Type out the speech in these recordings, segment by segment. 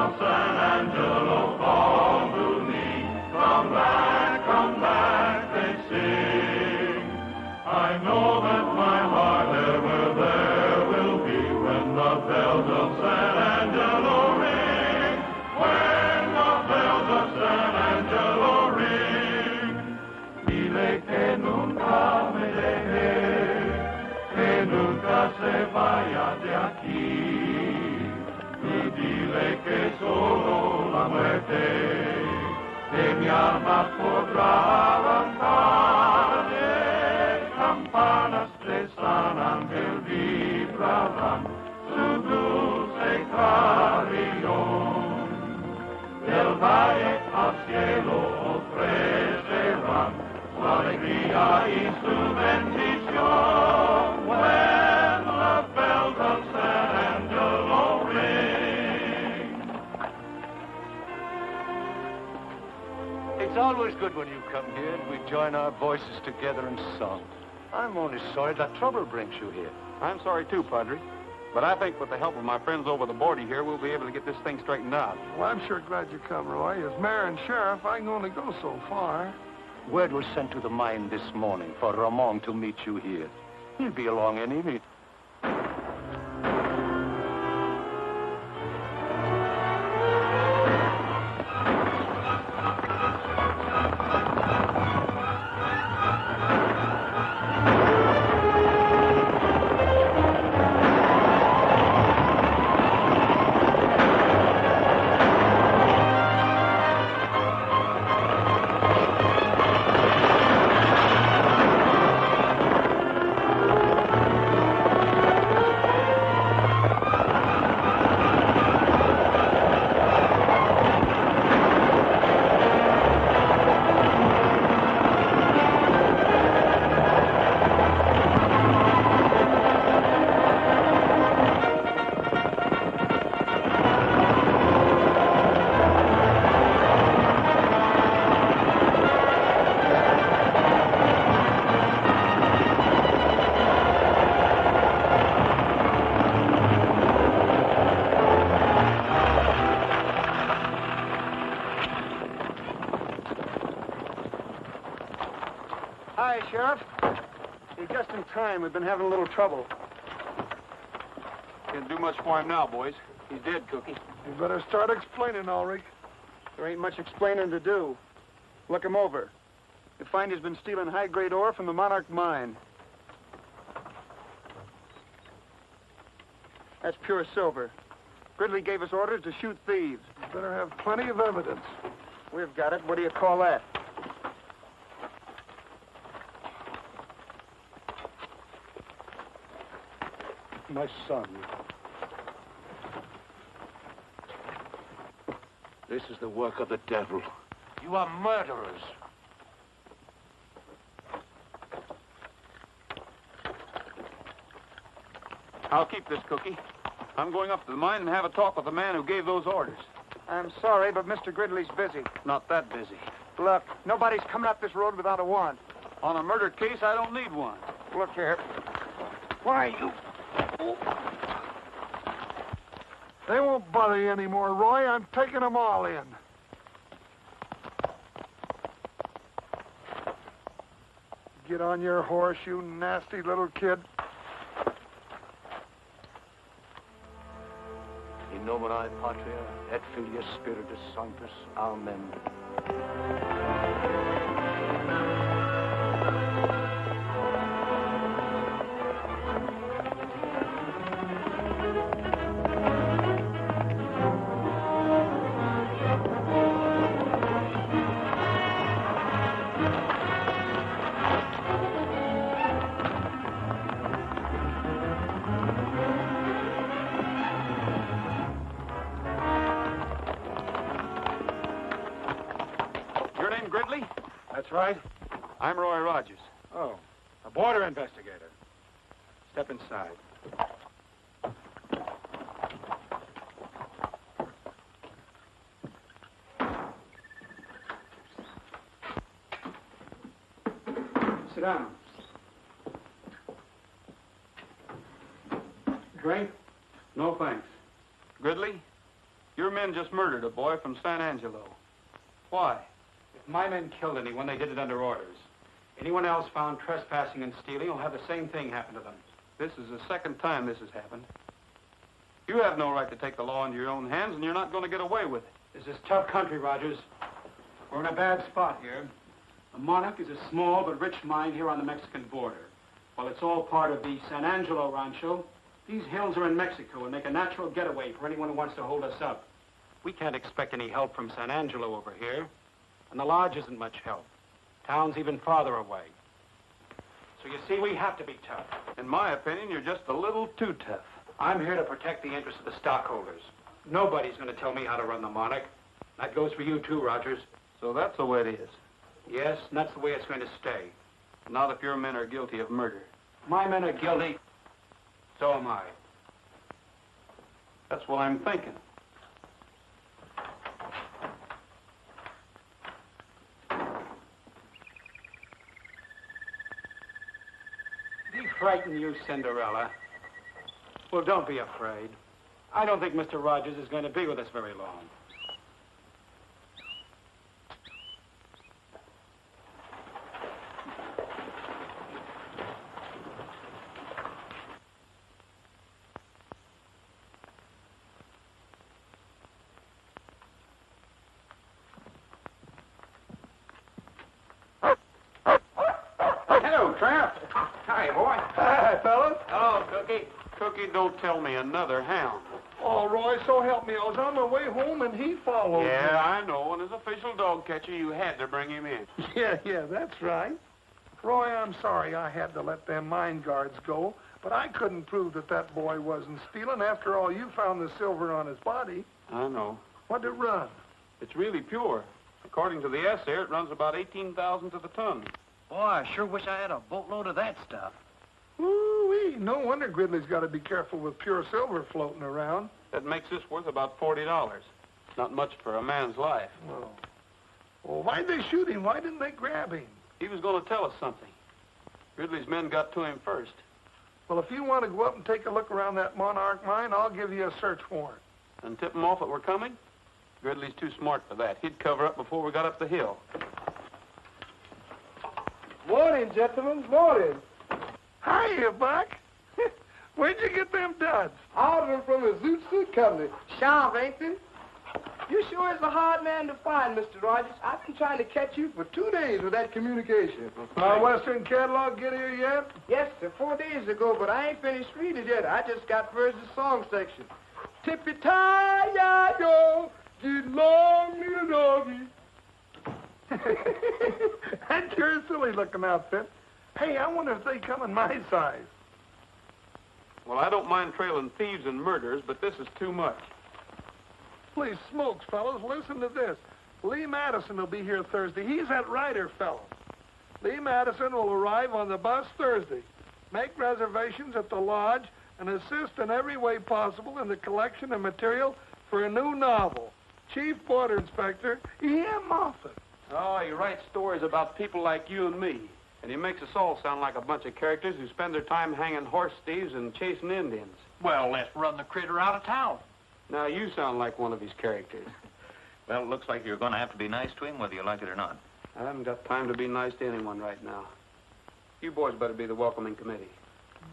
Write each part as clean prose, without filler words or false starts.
of San Angelo call to me. Come back, they sing. I know that my heart ever there will be when the bells of San Angelo ring. When the bells of San Angelo ring. Dile que nunca me deje, que nunca se vaya de aquí. Y dile que solo la muerte de mi alma podrá arrancar. De campanas de San Ángel vibrarán su dulce carillón. Del valle al cielo ofrecerán su alegría y su bendición. When the bells of San Angelo ring. It's always good when you come here and we join our voices together in song. I'm only sorry that trouble brings you here. I'm sorry too, Padre. But I think with the help of my friends over the border here, we'll be able to get this thing straightened out. Well, I'm sure glad you come, Roy. As mayor and sheriff, I can only go so far. Word was sent to the mine this morning for Ramon to meet you here. He'll be along any minute. Hi, Sheriff. You're just in time. We've been having a little trouble. Can't do much for him now, boys. He's dead, Cookie. You better start explaining, Ulrich. There ain't much explaining to do. Look him over. You find he's been stealing high-grade ore from the Monarch mine. That's pure silver. Gridley gave us orders to shoot thieves. You better have plenty of evidence. We've got it. What do you call that? My son. This is the work of the devil. You are murderers. I'll keep this, Cookie. I'm going up to the mine and have a talk with the man who gave those orders. I'm sorry, but Mr. Gridley's busy. Not that busy. Look, nobody's coming up this road without a warrant. On a murder case, I don't need one. Look here. Why, you... They won't bother you anymore, Roy. I'm taking them all in. Get on your horse, you nasty little kid. In nomine Patria et Filii Spiritus Sanctus. Amen. That's right. I'm Roy Rogers. Oh, a border investigator. Step inside. Sit down. Drink? No, thanks. Gridley, Your men just murdered a boy from San Angelo. Why? If my men killed anyone, they did it under orders. Anyone else found trespassing and stealing will have the same thing happen to them. This is the second time this has happened. You have no right to take the law into your own hands, and you're not going to get away with it. This is tough country, Rogers. We're in a bad spot here. The Monarch is a small but rich mine here on the Mexican border. While it's all part of the San Angelo Rancho, these hills are in Mexico and make a natural getaway for anyone who wants to hold us up. We can't expect any help from San Angelo over here, and the lodge isn't much help. Town's even farther away. So you see, we have to be tough. In my opinion, you're just a little too tough. I'm here to protect the interests of the stockholders. Nobody's going to tell me how to run the Monarch. That goes for you too, Rogers. So that's the way it is. Yes, and that's the way it's going to stay. Not if your men are guilty of murder. My men are guilty. So am I. That's what I'm thinking. Did he frighten you, Cinderella? Well, don't be afraid. I don't think Mr. Rogers is going to be with us very long. Hello, Tramp. Hi, boy. Hi, fellas. Hello, Cookie. Cookie, don't tell me another hound. Oh, Roy, so help me. I was on my way home and he followed me. Yeah, I know. And as official dog catcher, you had to bring him in. Yeah, that's right. Roy, I'm sorry I had to let them mine guards go, but I couldn't prove that that boy wasn't stealing. After all, you found the silver on his body. I know. What'd it run? It's really pure. According to the assay, it runs about 18,000 to the ton. Boy, I sure wish I had a boatload of that stuff. Ooh-wee. No wonder Gridley's got to be careful with pure silver floating around. That makes this worth about $40. Not much for a man's life. Well, why'd they shoot him? Why didn't they grab him? He was going to tell us something. Gridley's men got to him first. Well, if you want to go up and take a look around that Monarch mine, I'll give you a search warrant. And tip him off that we're coming? Gridley's too smart for that. He'd cover up before we got up the hill. Morning, gentlemen. Morning. Hiya, Buck. Where'd you get them duds? Ordered them from the Zoot Suit Company. Sharp, ain't they? You sure is a hard man to find, Mr. Rogers. I've been trying to catch you for 2 days with that communication. Our Western catalog get here yet? Yes, sir, 4 days ago, but I ain't finished reading it yet. I just got first the song section. Tippy-tie-ya-yo, get long, little doggy. That's your silly-looking outfit. Hey, I wonder if they come in my size. Well, I don't mind trailing thieves and murderers, but this is too much. Please smokes, fellas, listen to this. Lee Madison will be here Thursday. He's that writer fellow. Lee Madison will arrive on the bus Thursday. Make reservations at the lodge and assist in every way possible in the collection of material for a new novel. Chief Border Inspector E.M. Moffat. Oh, he writes stories about people like you and me. And he makes us all sound like a bunch of characters who spend their time hanging horse thieves and chasing Indians. Well, let's run the critter out of town. Now, you sound like one of his characters. Well, it looks like you're going to have to be nice to him, whether you like it or not. I haven't got time to be nice to anyone right now. You boys better be the welcoming committee.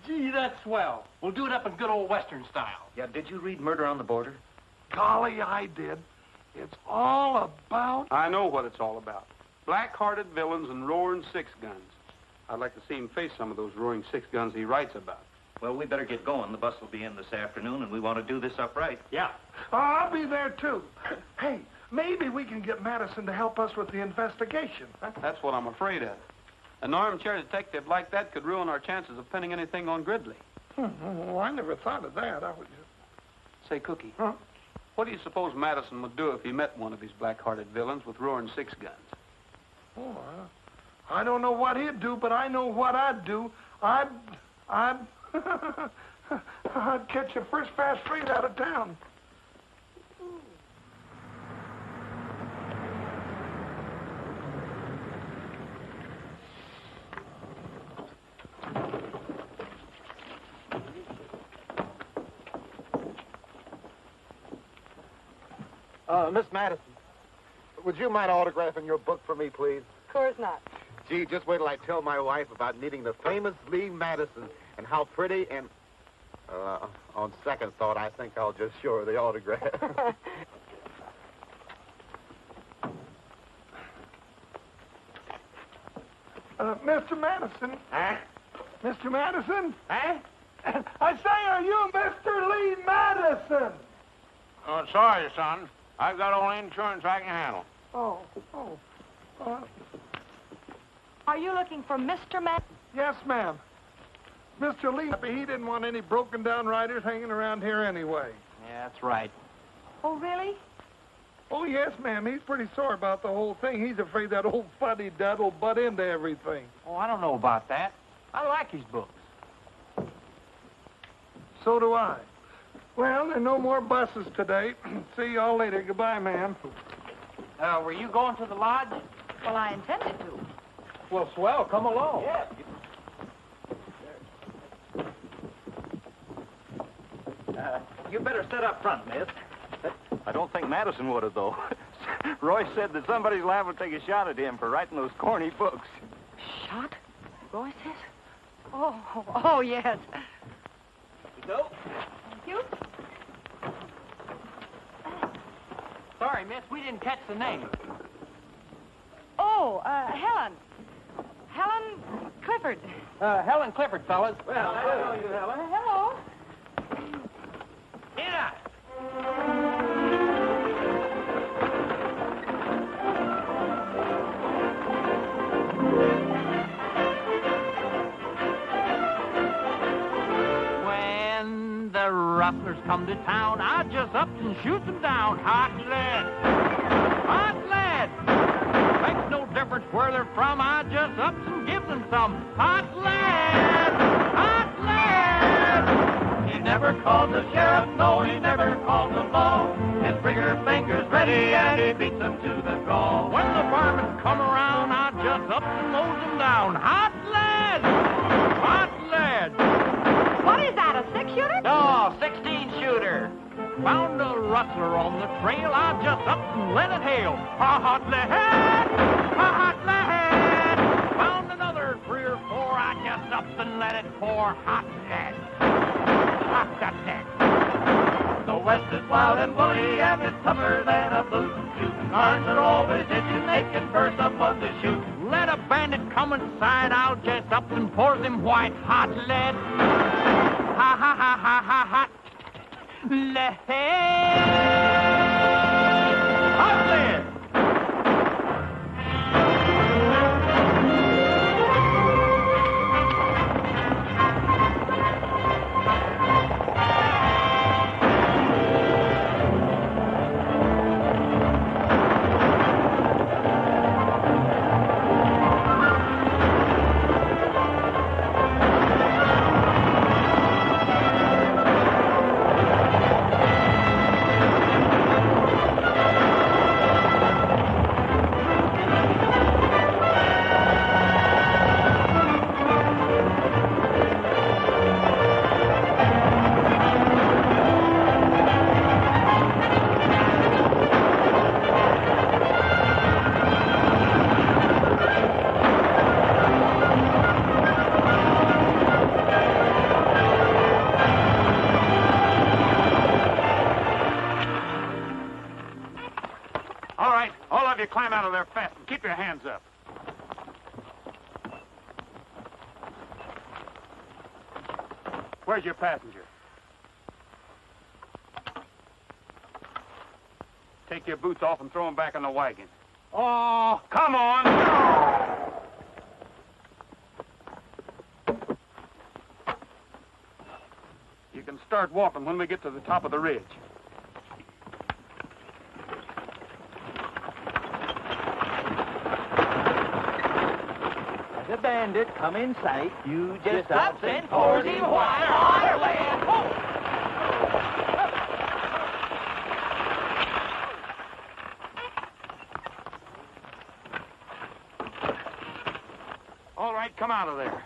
Gee, that's swell. We'll do it up in good old Western style. Yeah, did you read Murder on the Border? Golly, I did. It's all about... I know what it's all about. Black-hearted villains and roaring six guns. I'd like to see him face some of those roaring six guns he writes about. Well, we better get going. The bus will be in this afternoon, and we want to do this up right. Yeah. Oh, I'll be there, too. Hey, maybe we can get Madison to help us with the investigation. Huh? That's what I'm afraid of. An armchair detective like that could ruin our chances of pinning anything on Gridley. Well, I never thought of that. I would just... Say, Cookie, Huh? what do you suppose Madison would do if he met one of these black-hearted villains with roaring six guns? Oh, I don't know what he'd do, but I know what I'd do. I'd catch a first fast freight out of town. Miss Madison, would you mind autographing your book for me, please? Of course not. Gee, just wait till I tell my wife about meeting the famous Lee Madison and how pretty and... on second thought, I think I'll just show her the autograph. Mr. Madison? Huh? Mr. Madison? Huh? I say, are you Mr. Lee Madison? Oh, sorry, son. I've got all insurance I can handle. Oh. Are you looking for Mr. Madison? Yes, ma'am. Mr. Lee, he didn't want any broken-down riders hanging around here anyway. Yeah, that's right. Oh, really? Oh, yes, ma'am. He's pretty sore about the whole thing. He's afraid that old fuddy-dud will butt into everything. Oh, I don't know about that. I like his books. So do I. Well, there are no more buses today. See y'all later. Goodbye, ma'am. Were you going to the lodge? Well, I intended to. Well, swell, come along. Yeah. You better sit up front, miss. I don't think Madison would have, though. Roy said that somebody's liable to take a shot at him for writing those corny books. Shot? Roy says? Oh, yes. You go. Thank you. Sorry, miss, we didn't catch the name. Oh, Helen. Helen Clifford. Helen Clifford, fellas. Well, hello, you Helen. Hello. Get out. When the rustlers come to town, I just up and shoot them down. Hot lead. Hot lead. Makes no difference where they're from. I just up and give them some hot lead. Hot lead. He never called the sheriff, no, he never called the law. His trigger finger's ready and he beats them to the draw. When the varmints come around, I just up and nose them down. Hot lead! Hot lead! What is that, a six-shooter? No, 16-shooter. Found a rustler on the trail, I just up and let it hail. Hot lead! Hot lead! Found another 3 or 4, I just up and let it pour. Hot lead! Hot lead! The West is wild and woolly and it's tougher than a boot. Shooting cars are always itching, they can burst someone to shoot. Let a bandit come inside, I'll just up and pour them white hot lead. Ha ha ha ha ha hot lead. Hot lead. Climb out of there fast and keep your hands up. Where's your passenger? Take your boots off and throw them back in the wagon. Oh, come on! You can start walking when we get to the top of the ridge. The bandit come in sight. You just Up and pour the white hot lead. All right, come out of there.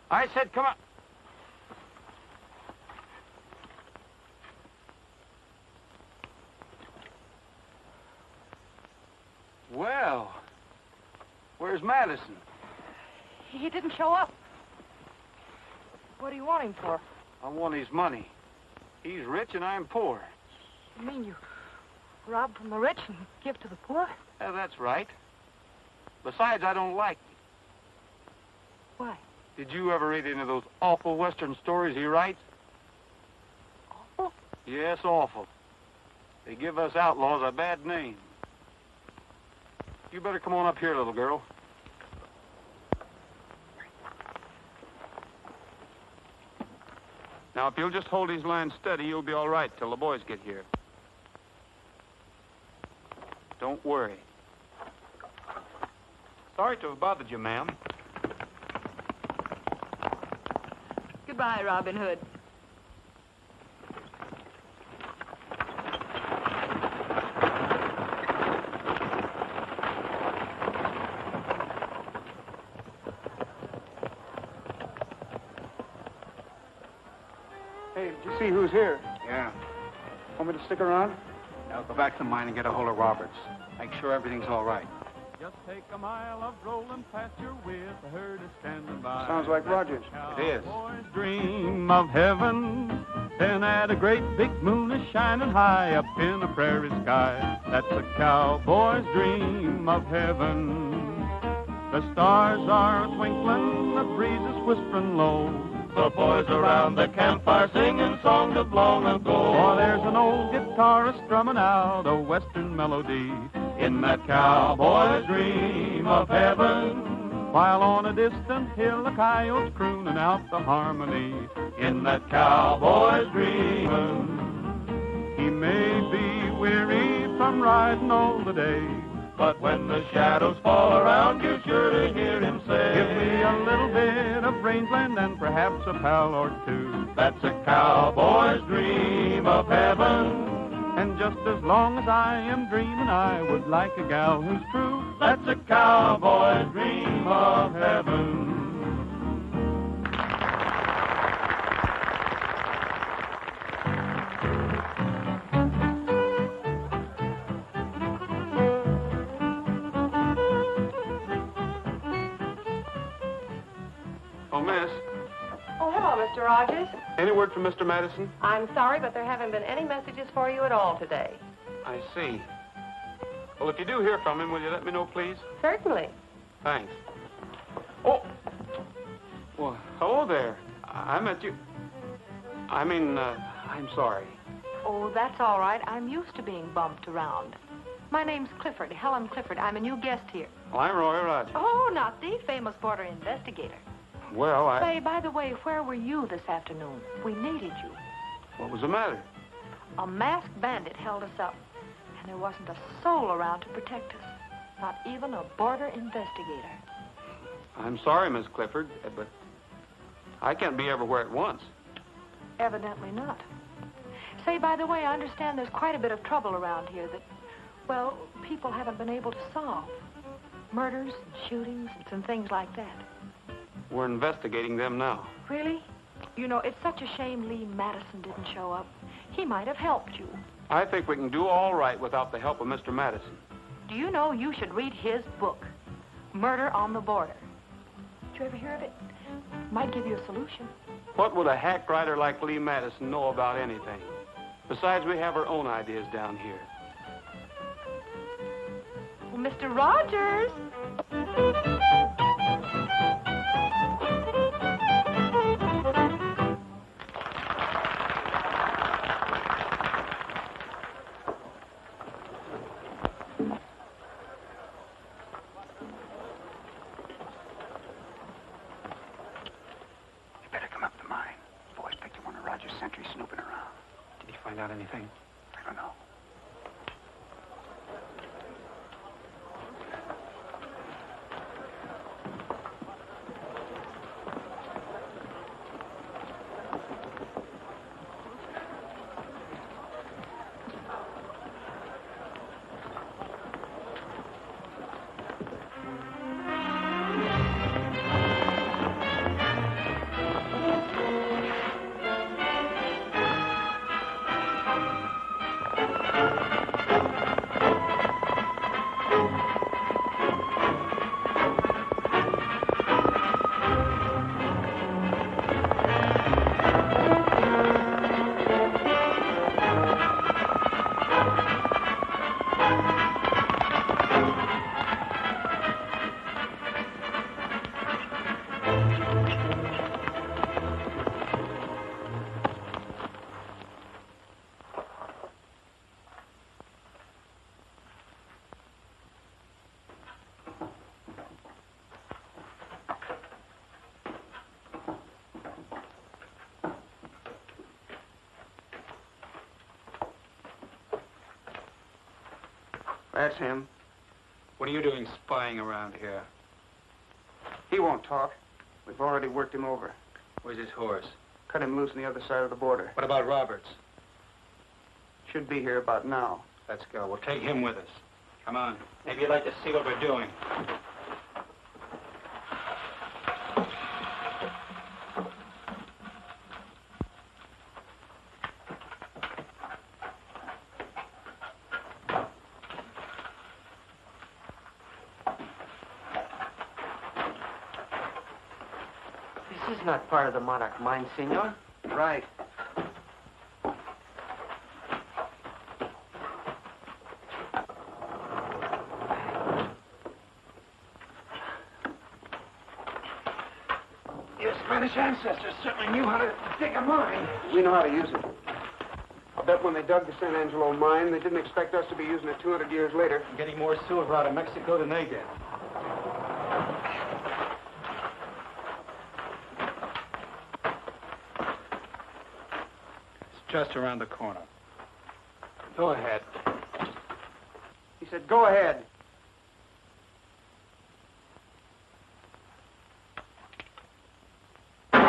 I said come out. Where's Madison? He didn't show up. What do you want him for? I want his money. He's rich and I'm poor. You mean you rob from the rich and give to the poor? Yeah, that's right. Besides, I don't like him. Why? Did you ever read any of those awful Western stories he writes? Awful? Yes, awful. They give us outlaws a bad name. You better come on up here, little girl. Now, if you'll just hold his line steady, you'll be all right till the boys get here. Don't worry. Sorry to have bothered you, ma'am. Goodbye, Robin Hood. Hey, did you see who's here? Yeah. Want me to stick around? Now go back to mine and get a hold of Roberts. Make sure everything's all right. Just take a mile of rolling pasture with a herd is standing by. Sounds like Rogers. It is. Boys dream of heaven, then at a great big moon is shining high up in the prairie sky. That's a cowboy's dream of heaven. The stars are twinkling, the breeze is whispering low. The boys around the campfire singing songs of long ago. Oh, there's an old guitarist strumming out a western melody in that cowboy's dream of heaven. While on a distant hill a coyote's crooning out the harmony in that cowboy's dreaming. He may be weary from riding all the day, but when the shadows fall around, you're sure to hear him say, give me a little bit of rangeland and perhaps a pal or two. That's a cowboy's dream of heaven. And just as long as I am dreaming, I would like a gal who's true. That's a cowboy's dream of heaven. Oh, miss, Oh, hello, Mr. Rogers. any word from Mr. Madison? I'm sorry, but there haven't been any messages for you at all today. I see. Well, if you do hear from him, will you let me know, please? Certainly. Thanks. Oh! Well, hello there. I met you. I'm sorry. Oh, that's all right. I'm used to being bumped around. My name's Clifford, Helen Clifford. I'm a new guest here. Well, I'm Roy Rogers. Oh, not the famous border investigator. Well, Say, by the way, where were you this afternoon? We needed you. What was the matter? A masked bandit held us up, and there wasn't a soul around to protect us. Not even a border investigator. I'm sorry, Miss Clifford, but I can't be everywhere at once. Evidently not. Say, by the way, I understand there's quite a bit of trouble around here that, well, people haven't been able to solve. Murders and shootings and some things like that. We're investigating them now. Really? You know, it's such a shame Lee Madison didn't show up. He might have helped you. I think we can do all right without the help of Mr. Madison. Do you know you should read his book, Murder on the Border? Did you ever hear of it? Might give you a solution. What would a hack writer like Lee Madison know about anything? Besides, we have our own ideas down here. Well, Mr. Rogers! Find out anything? I don't know. That's him. What are you doing spying around here? He won't talk. We've already worked him over. Where's his horse? Cut him loose on the other side of the border. What about Roberts? Should be here about now. Let's go. We'll take him with us. Come on. Maybe you'd like to see what we're doing. This is not part of the Monarch mine, senor. Right. Your Spanish ancestors certainly knew how to dig a mine. We know how to use it. I'll bet when they dug the San Angelo mine, they didn't expect us to be using it 200 years later. I'm getting more silver out of Mexico than they get. It's just around the corner. Go ahead. He said, go ahead. Come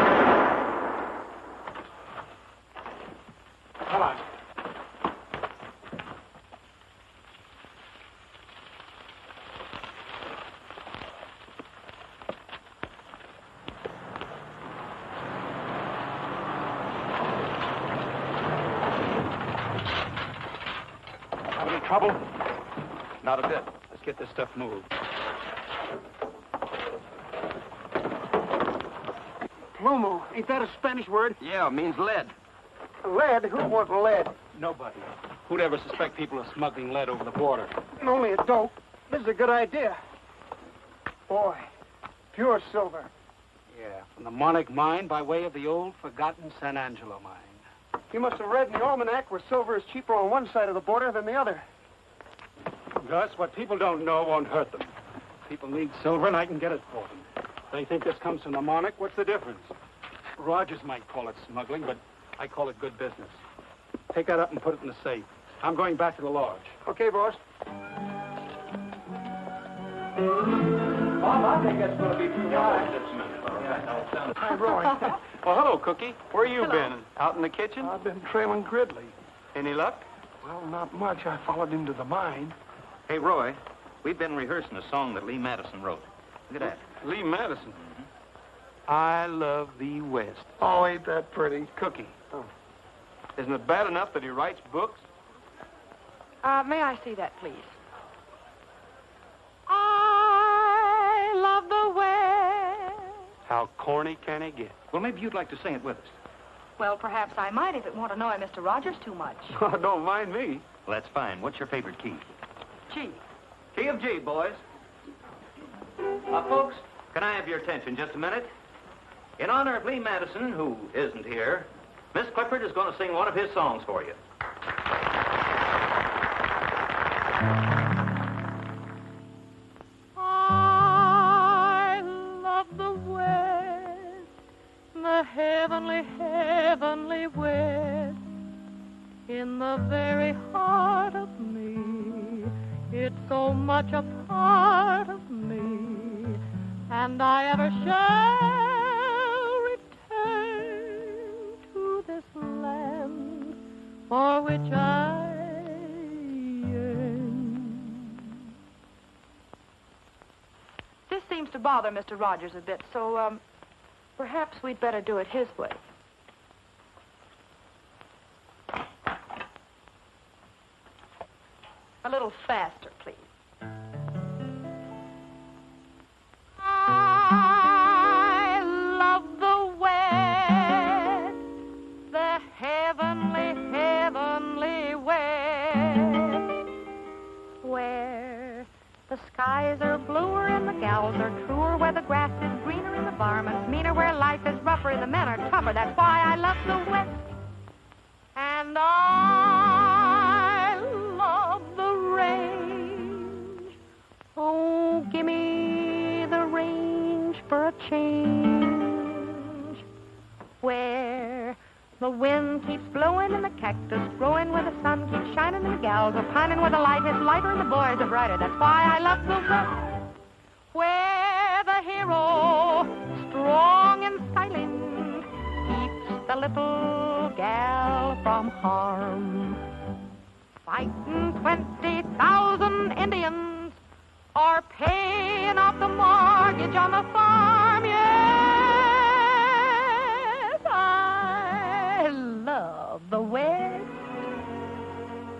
on. Have any trouble? Not a bit. Let's get this stuff moved. Plomo, ain't that a Spanish word? Yeah, it means lead. Lead? Who wants lead? Nobody. Who'd ever suspect people of smuggling lead over the border? Only a dope. This is a good idea. Boy, pure silver. Yeah, from the Monarch mine by way of the old forgotten San Angelo mine. You must have read in the almanac where silver is cheaper on one side of the border than the other. Gus, what people don't know won't hurt them. People need silver, and I can get it for them. They think this comes from the Monarch. What's the difference? Rogers might call it smuggling, but I call it good business. Take that up and put it in the safe. I'm going back to the lodge. Okay, boss. Bob, I think that's going to be too high. Hi, Roy. Well, hello, Cookie. Where you been? Out in the kitchen? I've been trailing Gridley. Any luck? Well, not much. I followed him to the mine. Hey, Roy, we've been rehearsing a song that Lee Madison wrote. Look at that. Lee Madison. I love thee West. Oh, ain't that pretty? Cookie. Oh. Isn't it bad enough that he writes books? May I see that, please? I love the West. How corny can he get? Well, maybe you'd like to sing it with us. Well, perhaps I might if it won't annoy Mr. Rogers too much. Oh, don't mind me. Well, that's fine. What's your favorite key? Gee. Key of G, boys. Folks, can I have your attention just a minute? In honor of Lee Madison, who isn't here, Miss Clifford is going to sing one of his songs for you. I love the West, the heavenly, heavenly West, in the very heart of me. It's so much a part of me, and I ever shall return to this land for which I yearn. This seems to bother Mr. Rogers a bit, so, perhaps we'd better do it his way. A little faster, please. I love the West, the heavenly, heavenly West, where the skies are bluer and the gals are truer, where the grass is greener and the varmints meaner, where life is rougher and the men are tougher. That's why I love the West. And I love the range. Oh, give me the range for a change, where The wind keeps blowing and the cactus growing where the sun keeps shining and the gals are pining where the light is lighter and the boys are brighter. That's why I love the West, where the hero, strong and silent, keeps the little gal from harm. Fighting 20,000 Indians or paying off the mortgage on the farm. Yes, I love the West,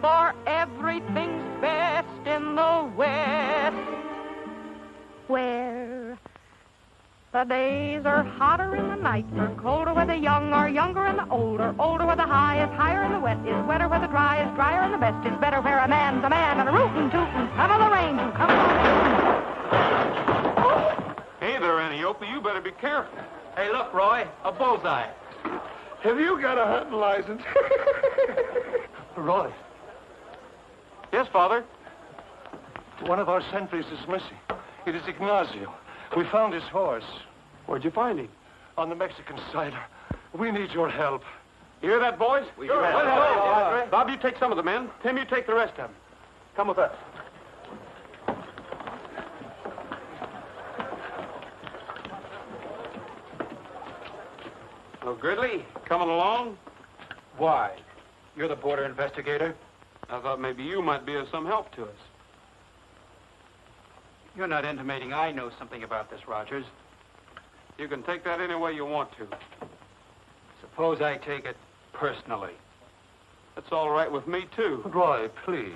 for everything's best in the West, where the days are hotter and the nights are colder, where the young are younger and the older, older, where the high is higher and the wet is wetter, where the dry is drier and the best is better, where a man's a man and a rootin' tootin' son of the range who comes on. Hey there, Antiope. You better be careful. Hey, look, Roy, a bullseye. Have you got a hunting license? Roy. Yes, Father? One of our sentries is missing. It is Ignacio. We found his horse. Where'd you find him? On the Mexican side. We need your help. You hear that, boys? Sure. Let's Let's go. go. Bob, you take some of the men. Tim, you take the rest of them. Come with us. Oh, Gridley, coming along? Why? You're the border investigator. I thought maybe you might be of some help to us. You're not intimating I know something about this, Rogers. You can take that any way you want to. Suppose I take it personally. That's all right with me, too. Roy, please.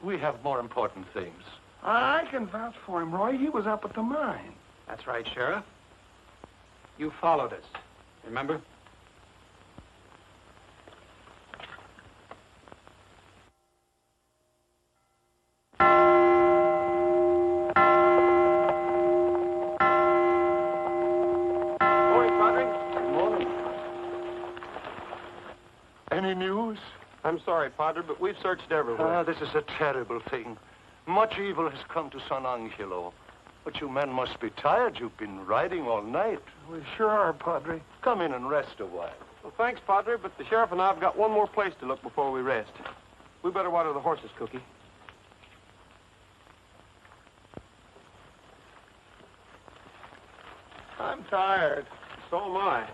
We have more important things. I can vouch for him, Roy. He was up at the mine. That's right, Sheriff. You followed us. Remember? Any news? I'm sorry, Padre, but we've searched everywhere. This is a terrible thing. Much evil has come to San Angelo. But you men must be tired. You've been riding all night. We sure are, Padre. Come in and rest a while. Well, thanks, Padre, but the sheriff and I have got one more place to look before we rest. We better water the horses, Cookie. I'm tired. So am I.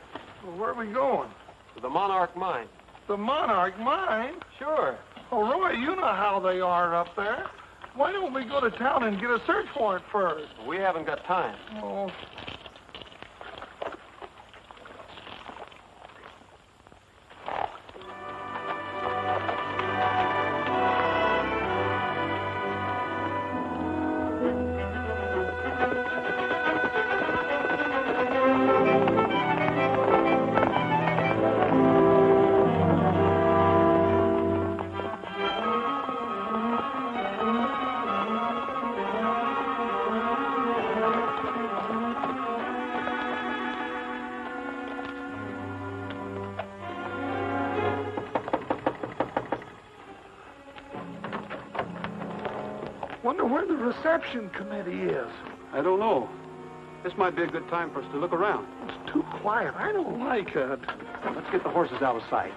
Well, where are we going? To the Monarch Mine. The Monarch Mine? Sure. Oh, Roy, you know how they are up there. Why don't we go to town and get a search warrant first? We haven't got time. Oh. Wonder where the reception committee is. I don't know. This might be a good time for us to look around. It's too quiet. I don't like it. Let's get the horses out of sight.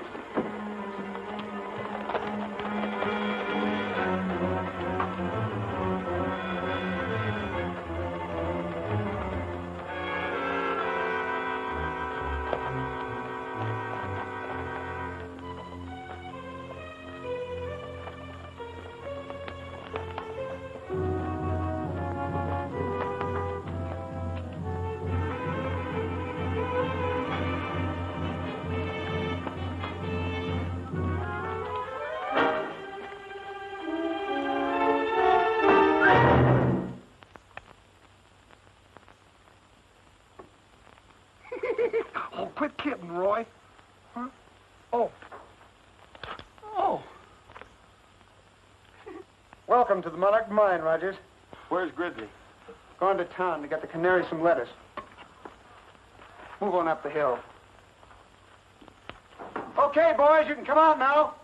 Oh, quit kidding, Roy. Huh? Oh. Oh. Welcome to the Monarch Mine, Rogers. Where's Gridley? Going to town to get the canary some lettuce. Move on up the hill. Okay, boys, you can come out now.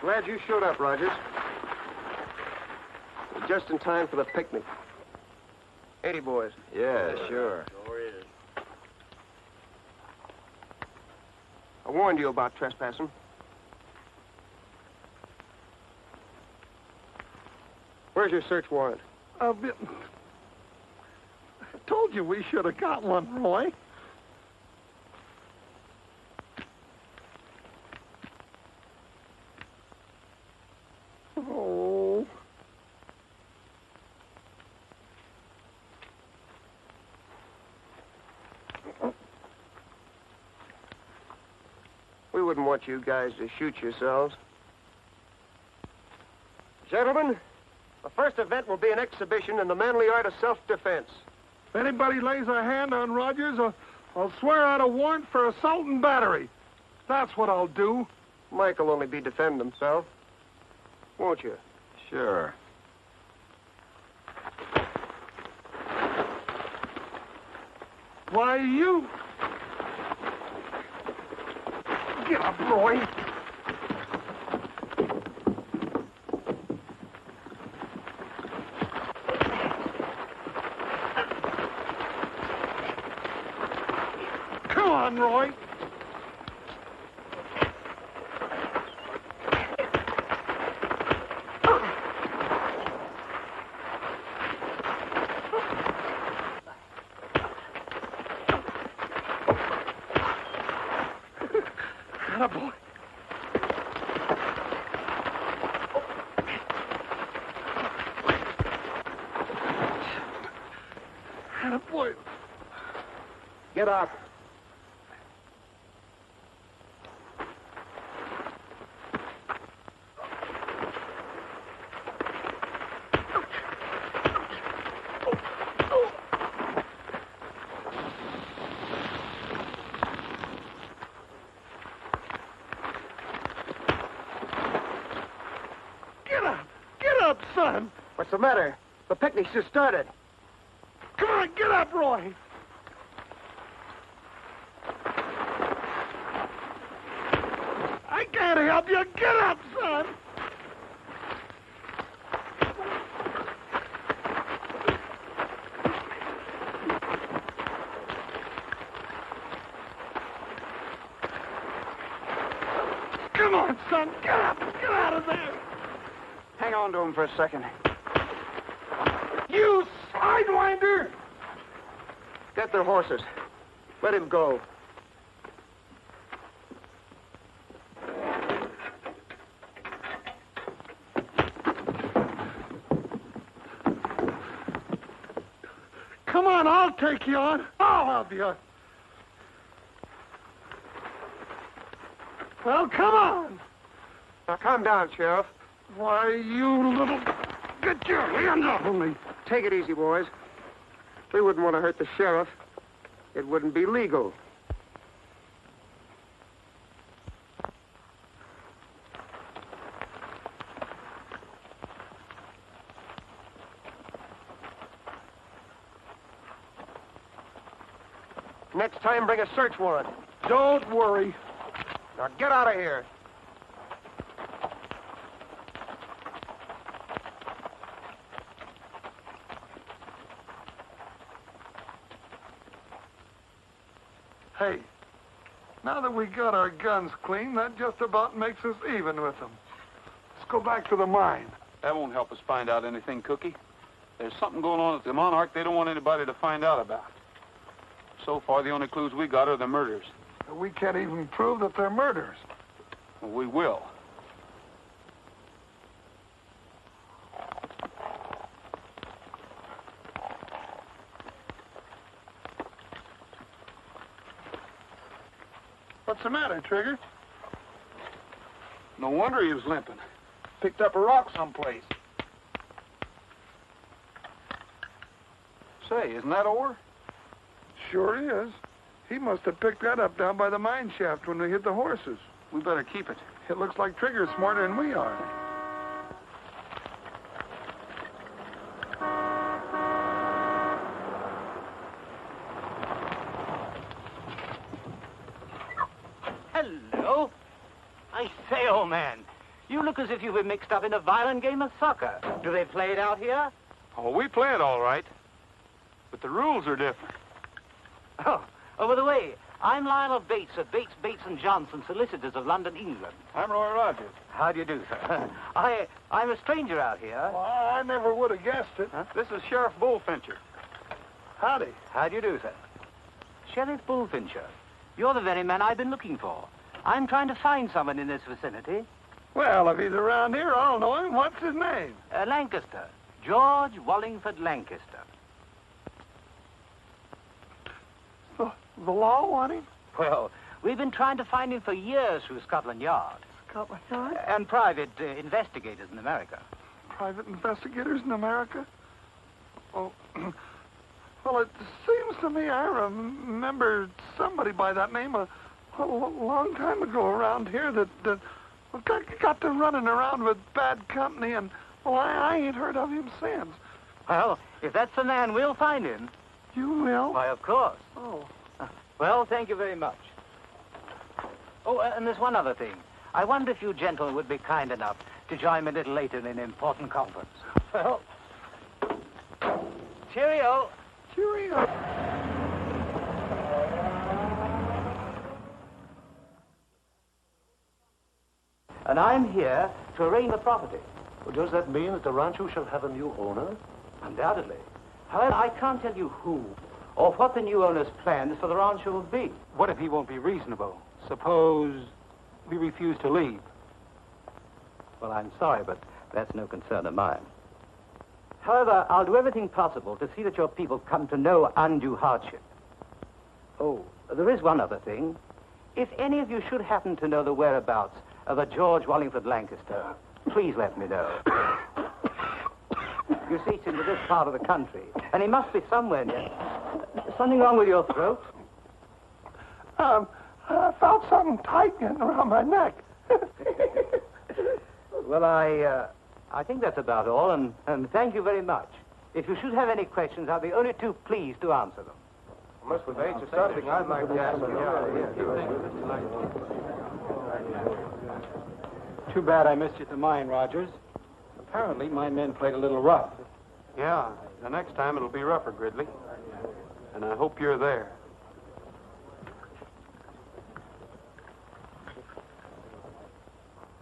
Glad you showed up, Rogers. just in time for the picnic. 80 boys. Yeah, sure. I warned you about trespassing. Where's your search warrant? I told you we should have got one, Roy. Oh. We wouldn't want you guys to shoot yourselves. Gentlemen, the first event will be an exhibition in the manly art of self-defense. If anybody lays a hand on Rogers, I'll swear out a warrant for assault and battery. That's what I'll do. Mike will only be defending himself. Won't you? Sure. Why, you... Get up, Roy. Come on, Roy. Boy. Boy. Get up. Son. What's the matter? The picnic's just started. Come on, get up, Roy. I can't help you. Get up, son. Come on, son. Get up. Get out of there. Hang on to him for a second. You sidewinder! Get their horses. Let him go. Come on, I'll take you on. I'll help you. Well, come on. Now, calm down, Sheriff. Why, you little... Get your hand off of me. Take it easy, boys. We wouldn't want to hurt the sheriff. It wouldn't be legal. Next time, bring a search warrant. Don't worry. Now, get out of here. Hey, now that we got our guns clean, that just about makes us even with them. Let's go back to the mine. That won't help us find out anything, Cookie. There's something going on at the Monarch they don't want anybody to find out about. So far, the only clues we got are the murders. We can't even prove that they're murders. Well, we will. What's the matter, Trigger? No wonder he was limping. Picked up a rock someplace. Say, isn't that ore? Sure is. He must have picked that up down by the mine shaft when we hit the horses. We better keep it. It looks like Trigger's smarter than we are. Hello. I say, old man, You look as if you were mixed up in a violent game of soccer. Do they play it out here? Oh, we play it all right. But the rules are different. Oh, by the way, I'm Lionel Bates of Bates, Bates & Johnson, solicitors of London, England. I'm Roy Rogers. How do you do, sir? I'm a stranger out here. Well, I never would have guessed it. Huh? This is Sheriff Bullfincher. Howdy. How do you do, sir? Sheriff Bullfincher. You're the very man I've been looking for. I'm trying to find someone in this vicinity. Well, if he's around here, I'll know him. What's his name? Lancaster. George Wallingford Lancaster. The law want him? Well, we've been trying to find him for years through Scotland Yard. Scotland Yard? And private investigators in America. Private investigators in America? Oh, well, it seems to me I remember somebody by that name a long time ago around here that got to running around with bad company, and, well, I ain't heard of him since. Well, if that's the man, we'll find him. You will? Why, of course. Oh. Well, thank you very much. Oh, and there's one other thing. I wonder if you gentlemen would be kind enough to join me a little later in an important conference. Well, cheerio. Cheerio. And I'm here to arraign the property. Well, does that mean that the rancho shall have a new owner? Undoubtedly. However, I can't tell you who or what the new owner's plans for the rancho will be. What if he won't be reasonable? Suppose we refuse to leave. Well, I'm sorry, but that's no concern of mine. However, I'll do everything possible to see that your people come to no undue hardship. Oh, there is one other thing. If any of you should happen to know the whereabouts of a George Wallingford Lancaster, please let me know. You see, it's into this part of the country, and he must be somewhere near. Something wrong with your throat? I felt something tight getting around my neck. Well, I think that's about all, and thank you very much. If you should have any questions, I'll be only too pleased to answer them. Mr. Bates, there's something I'd like to ask you. Too bad I missed you at the mine, Rogers. Apparently, my men played a little rough. Yeah, the next time it'll be rougher, Gridley. And I hope you're there.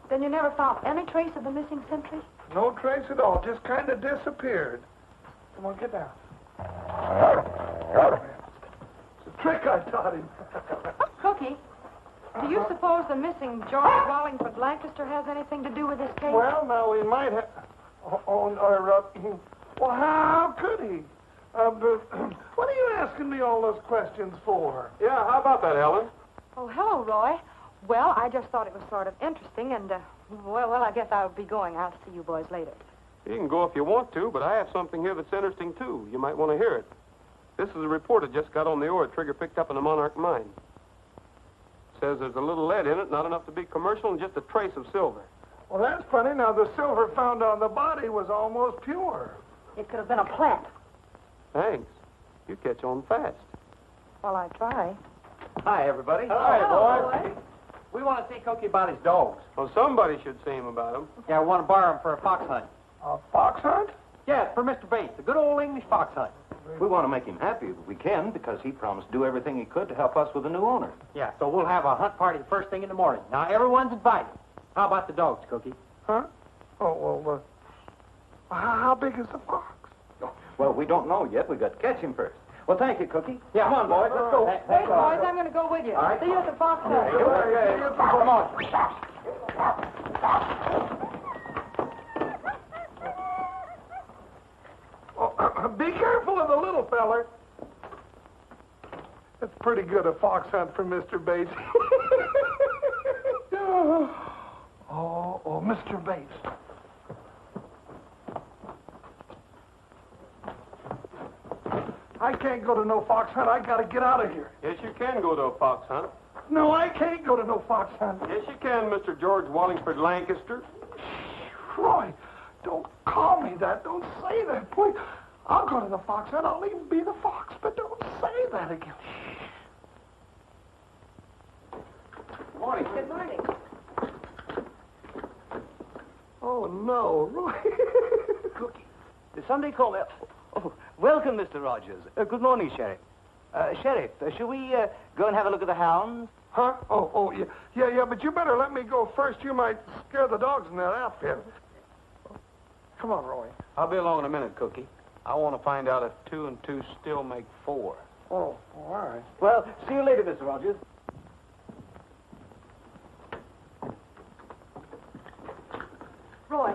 Then you never found any trace of the missing sentry? No trace at all. Just kind of disappeared. Come on, get down. It's a trick I taught him. Cookie, do you suppose the missing George Wallingford Lancaster has anything to do with this case? Well, now, we might have... well, how could he? But what are you asking me all those questions for? Yeah, how about that, Ellen? Oh, hello, Roy. Well, I just thought it was sort of interesting, and, well, I guess I'll be going. I'll see you boys later. You can go if you want to, but I have something here that's interesting, too. You might want to hear it. This is a report that just got on the ore Trigger picked up in the Monarch mine. It says there's a little lead in it, not enough to be commercial, and just a trace of silver. Well, that's funny. Now, the silver found on the body was almost pure. It could have been a plant. Thanks. You catch on fast. Well, I try. Hi, everybody. Hi, boy. We want to see Cookie about his dogs. Well, somebody should see him about him. Yeah, we want to borrow him for a fox hunt. A fox hunt? Yeah, for Mr. Bates, a good old English fox hunt. We want to make him happy if we can, because he promised to do everything he could to help us with the new owner. Yeah, so we'll have a hunt party the first thing in the morning. Now, everyone's invited. How about the dogs, Cookie? Huh? Oh, well, how big is the fox? Well, we don't know yet. We've got to catch him first. Well, thank you, Cookie. Yeah. Come on, boys, let's go. Hey, boys, I'm going to go with you. All right. See you at the fox hunt. Okay. Come on. Oh, be careful of the little feller. That's pretty good, a fox hunt for Mr. Bates. oh, Mr. Bates. I can't go to no fox hunt. I gotta get out of here. Yes, you can go to a fox hunt. No, I can't go to no fox hunt. Yes, you can, Mr. George Wallingford Lancaster. Roy, don't call me that. Don't say that, please. I'll go to the fox hunt. I'll even be the fox, but don't say that again. Good morning. Good morning. no, Roy. Cookie. Somebody call me. Oh, welcome, Mr. Rogers. Good morning, Sheriff. Sheriff, shall we go and have a look at the hounds? Huh? Oh, yeah. Yeah, but you better let me go first. You might scare the dogs in that outfit. Come on, Roy. I'll be along in a minute, Cookie. I want to find out if 2 and 2 still make 4. Oh, all right. Well, see you later, Mr. Rogers. Roy.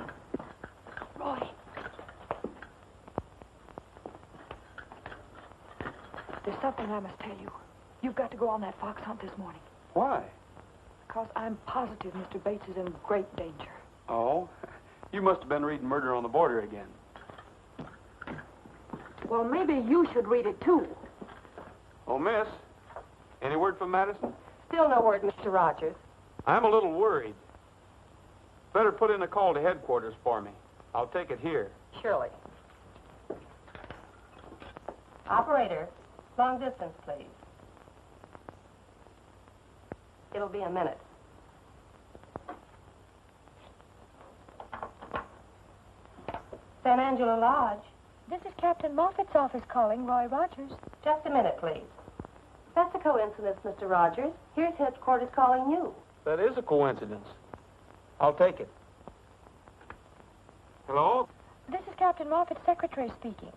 There's something I must tell you. You've got to go on that fox hunt this morning. Why? Because I'm positive Mr. Bates is in great danger. Oh, you must have been reading Murder on the Border again. Well, maybe you should read it, too. Oh, miss, any word from Madison? Still no word, Mr. Rogers. I'm a little worried. Better put in a call to headquarters for me. I'll take it here. Surely. Operator, long distance, please. It'll be a minute. San Angelo Lodge. This is Captain Moffat's office calling, Roy Rogers. Just a minute, please. That's a coincidence, Mr. Rogers. Here's headquarters calling you. That is a coincidence. I'll take it. Hello? This is Captain Moffat's secretary speaking.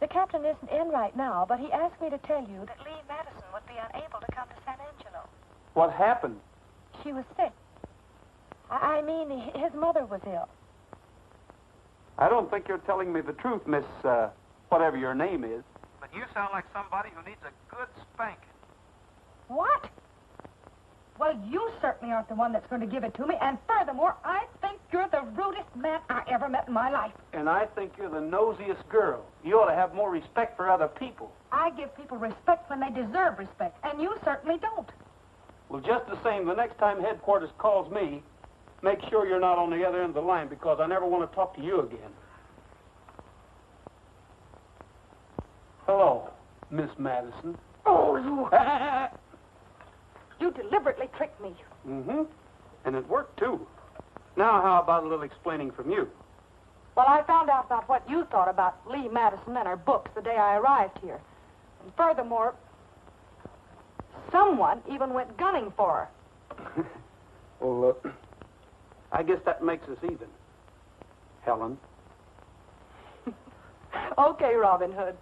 The captain isn't in right now, but he asked me to tell you that Lee Madison would be unable to come to San Angelo. What happened? She was sick. I mean, his mother was ill. I don't think you're telling me the truth, Miss, whatever your name is. But you sound like somebody who needs a good spanking. What? Well, you certainly aren't the one that's going to give it to me, and furthermore, I think you're the rudest man I ever met in my life. And I think you're the nosiest girl. You ought to have more respect for other people. I give people respect when they deserve respect, and you certainly don't. Well, just the same, the next time headquarters calls me, make sure you're not on the other end of the line, because I never want to talk to you again. Hello, Miss Madison. Oh, you... You deliberately tricked me. Mm-hmm. And it worked, too. Now, how about a little explaining from you? Well, I found out about what you thought about Lee Madison and her books the day I arrived here. And furthermore, someone even went gunning for her. Well, I guess that makes us even. Helen. Okay, Robin Hood.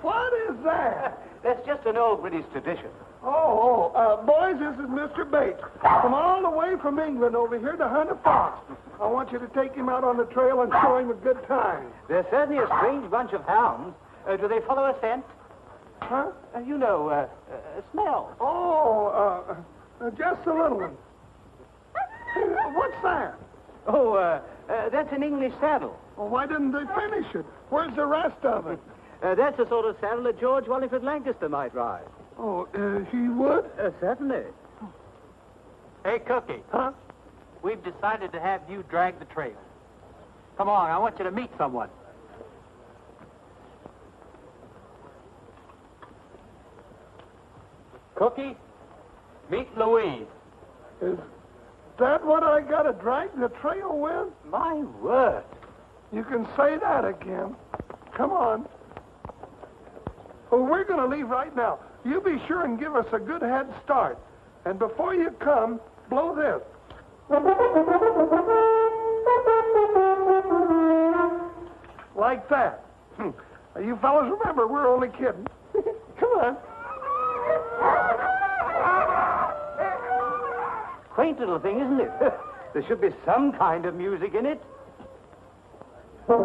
What is that? That's just an old British tradition. Boys, this is Mr. Bates. Come all the way from England over here to hunt a fox. I want you to take him out on the trail and show him a good time. They're certainly a strange bunch of hounds. Do they follow a scent? Huh? Smell. Just a little one. What's that? That's an English saddle. Well, why didn't they finish it? Where's the rest of it? That's the sort of saddle that George Wallingford Lancaster might ride. He would? Certainly. Hey, Cookie. Huh? We've decided to have you drag the trail. Come on, I want you to meet someone. Cookie, meet Louise. Is that what I got to drag the trail with? My word. You can say that again. Come on. Well, we're going to leave right now. You be sure and give us a good head start. And before you come, blow this. Like that. You fellas remember, we're only kidding. Come on. Quaint little thing, isn't it? There should be some kind of music in it. Gee,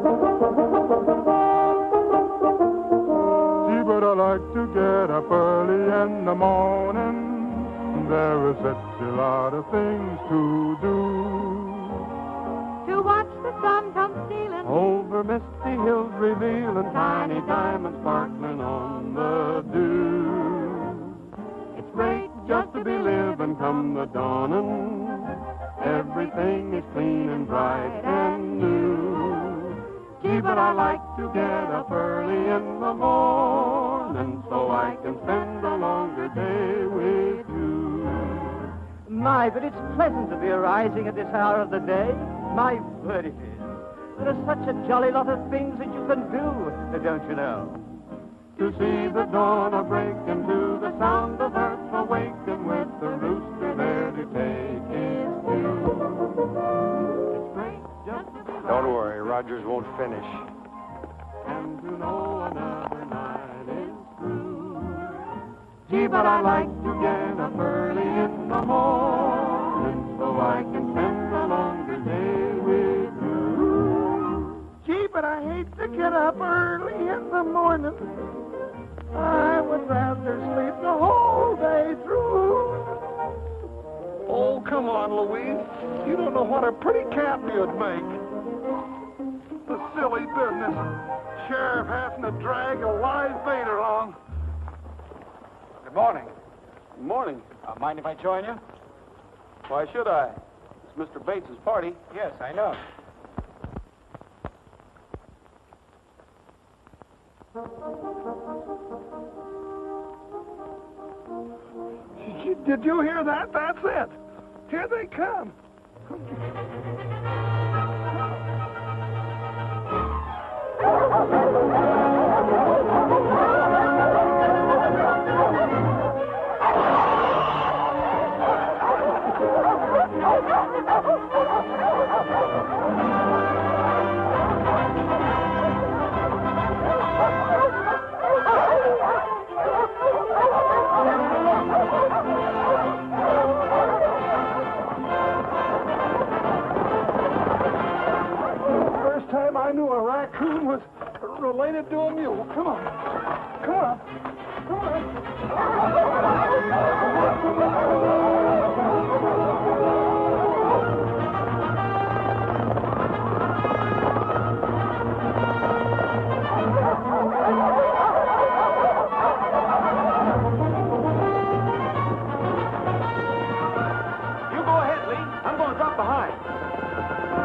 but I like to get up early in the morning. There is such a lot of things to do. To watch the sun come stealing Over misty hills revealing tiny diamonds sparkling on the dew. It's great just to be living come the dawning. Everything is clean and bright and new. Gee, but I like to get up early in the morning so I can spend a longer day with you. My, but it's pleasant to be arising at this hour of the day. My word, it is. There are such a jolly lot of things that you can do, don't you know? To see the dawn a-break and to the sound of earth awaken with the rooster there to take his cue. It's great just to be Don't worry, Rogers won't finish. and to know another night is through. Gee, but I like to get up early in the morning so I can spend a longer day with you. Gee, but I hate to get up early in the morning. I would rather sleep the whole day through. Oh, come on, Louise. You don't know what a pretty cap you'd make. The silly business. Sheriff having to drag a live bait along. Good morning. Good morning. Mind if I join you? Why should I? It's Mr. Bates's party. Yes, I know. Did you hear that? That's it. Here they come. First time I knew a raccoon was related to a mule. Come on. Come on. Come on. You go ahead, Lee. I'm going to drop behind.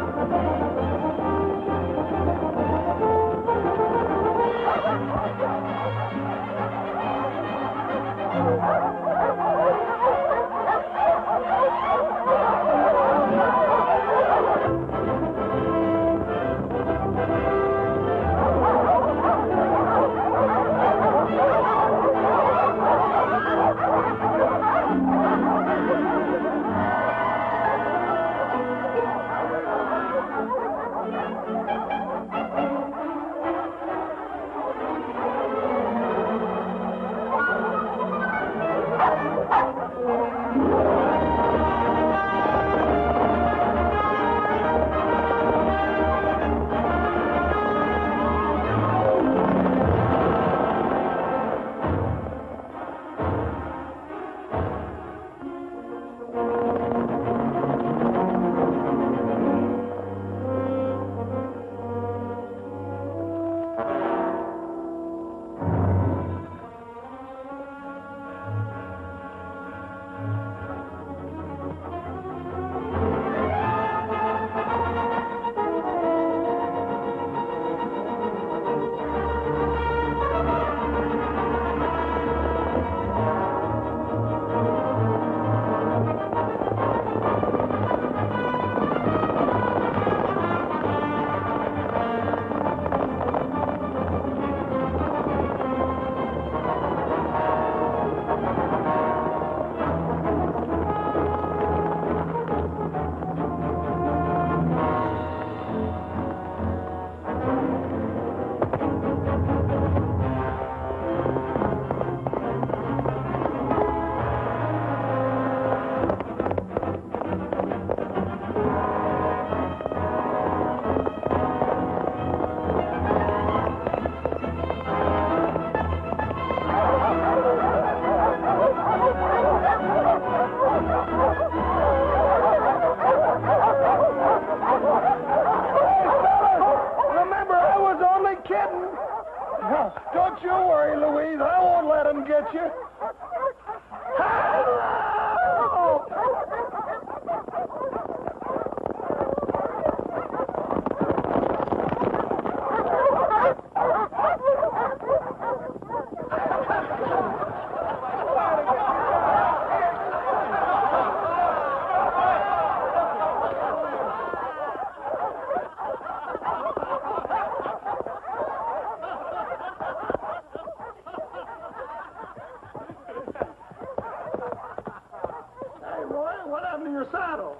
Don't you worry, Louise. I won't let him get you.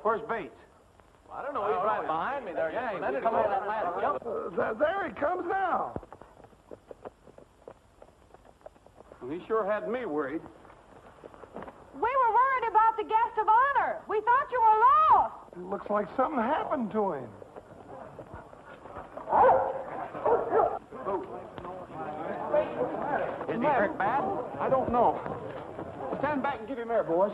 Where's Bates? I don't know. He's right behind me there. Yeah, he's coming in that last jump. There he comes now. Well, he sure had me worried. We were worried about the guest of honor. We thought you were lost. It looks like something happened to him. Is he hurt bad? I don't know. Stand back and give him air, boys.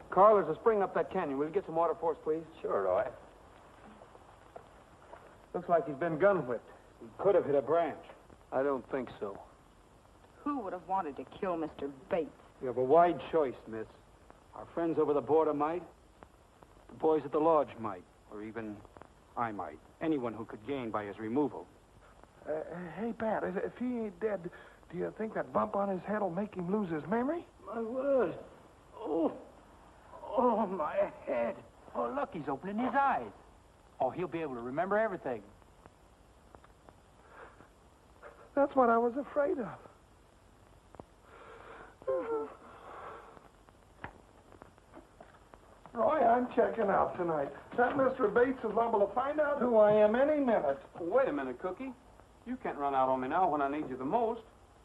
Carl, there's a spring up that canyon. Will you get some water for us, please? Sure, Roy. Looks like he's been gun-whipped. He could have hit a branch. I don't think so. Who would have wanted to kill Mr. Bates? You have a wide choice, miss. Our friends over the border might. The boys at the lodge might. Or even I might. Anyone who could gain by his removal. Hey, Pat, if he ain't dead, do you think that bump on his head will make him lose his memory? My word. Oh, my head. Oh, look, he's opening his eyes. Oh, he'll be able to remember everything. That's what I was afraid of. Roy, I'm checking out tonight. That Mr. Bates is liable to find out who I am any minute. Wait a minute, Cookie. You can't run out on me now when I need you the most.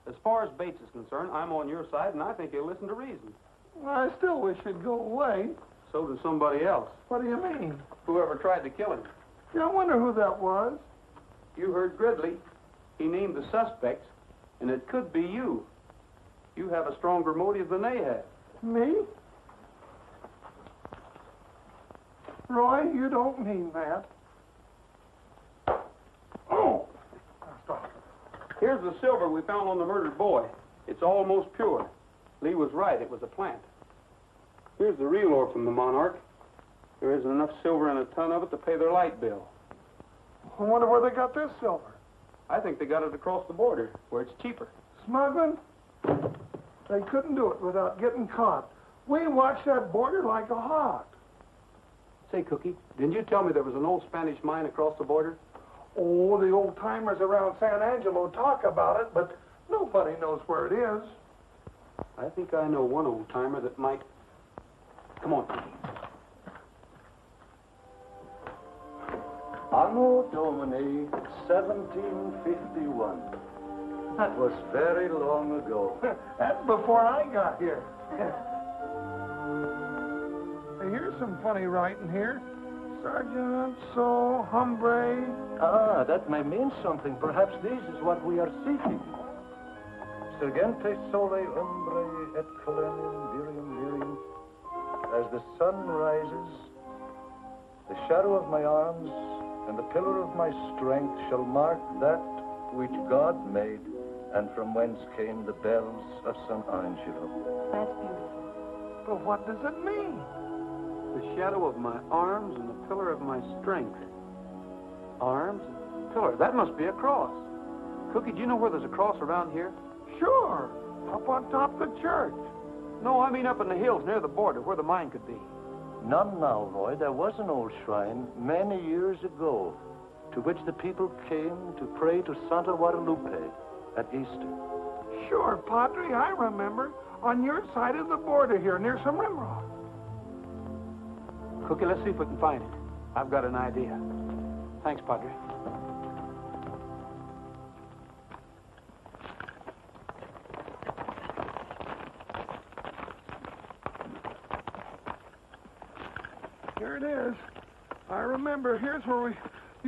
As far as Bates is concerned, I'm on your side, and I think he'll listen to reason. I still wish he'd go away. So does somebody else. What do you mean? Whoever tried to kill him. Yeah, I wonder who that was. You heard Gridley. He named the suspects, and it could be you. You have a stronger motive than they have. Me? Roy, you don't mean that. Oh! Stop. Here's the silver we found on the murdered boy. It's almost pure. Lee was right. It was a plant. Here's the real ore from the Monarch. There isn't enough silver in a ton of it to pay their light bill. I wonder where they got this silver. I think they got it across the border, where it's cheaper. Smuggling? They couldn't do it without getting caught. We watched that border like a hawk. Say, Cookie, didn't you tell me there was an old Spanish mine across the border? Oh, the old-timers around San Angelo talk about it, but nobody knows where it is. I think I know one old-timer that might... Come on, Cookie. Anno Domini 1751. That was very long ago. That's before I got here. Here's some funny writing here. Sergeant, so, hombre. Ah, that may mean something. Perhaps this is what we are seeking. Sergente sole hombre et colenim virium virium. As the sun rises, the shadow of my arms and the pillar of my strength shall mark that which God made, and from whence came the bells of San Angelo. That's beautiful. But what does it mean? The shadow of my arms and the pillar of my strength. Arms and pillar. That must be a cross. Cookie, do you know where there's a cross around here? Sure. Up on top of the church. No, I mean up in the hills near the border where the mine could be. None now, Roy. There was an old shrine many years ago to which the people came to pray to Santa Guadalupe at Easter. Sure, Padre, I remember. On your side of the border here, near some rimrock. Cookie, let's see if we can find it. I've got an idea. Thanks, Padre. Here it is. I remember. Here's where we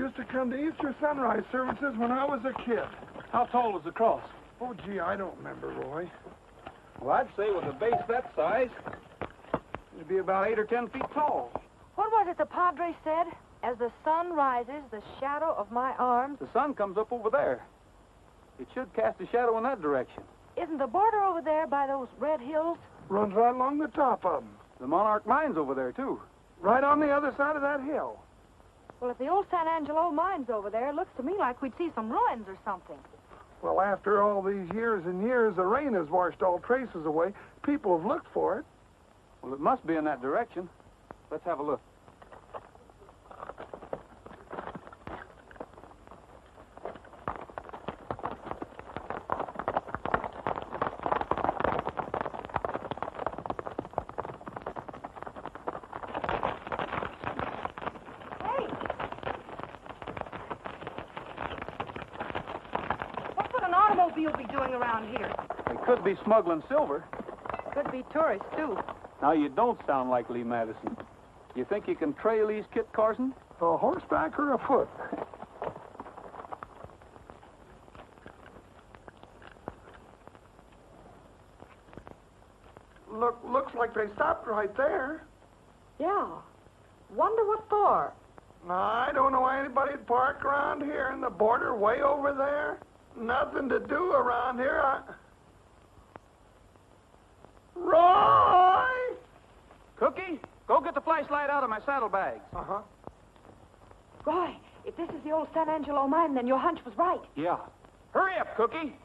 used to come to Easter sunrise services when I was a kid. How tall was the cross? Oh, gee, I don't remember, Roy. Well, I'd say with a base that size, it'd be about 8 or 10 feet tall. What was it the Padre said? As the sun rises, the shadow of my arms... The sun comes up over there. It should cast a shadow in that direction. Isn't the border over there by those red hills? Runs right along the top of them. The Monarch mine's over there, too. Right on the other side of that hill. Well, if the old San Angelo mine's over there, it looks to me like we'd see some ruins or something. Well, after all these years and years, the rain has washed all traces away. People have looked for it. Well, it must be in that direction. Let's have a look. automobile be doing around here? They could be smuggling silver. Could be tourists, too. Now, you don't sound like Lee Madison. You think you can trail these, Kit Carson? A horseback or afoot? Looks like they stopped right there. Yeah. Wonder what for? I don't know anybody'd park around here in the border way over there. Nothing to do around here. Roy! Cookie, go get the flashlight out of my saddlebags. Uh-huh. Roy, if this is the old San Angelo mine, then your hunch was right. Yeah. Hurry up, Cookie.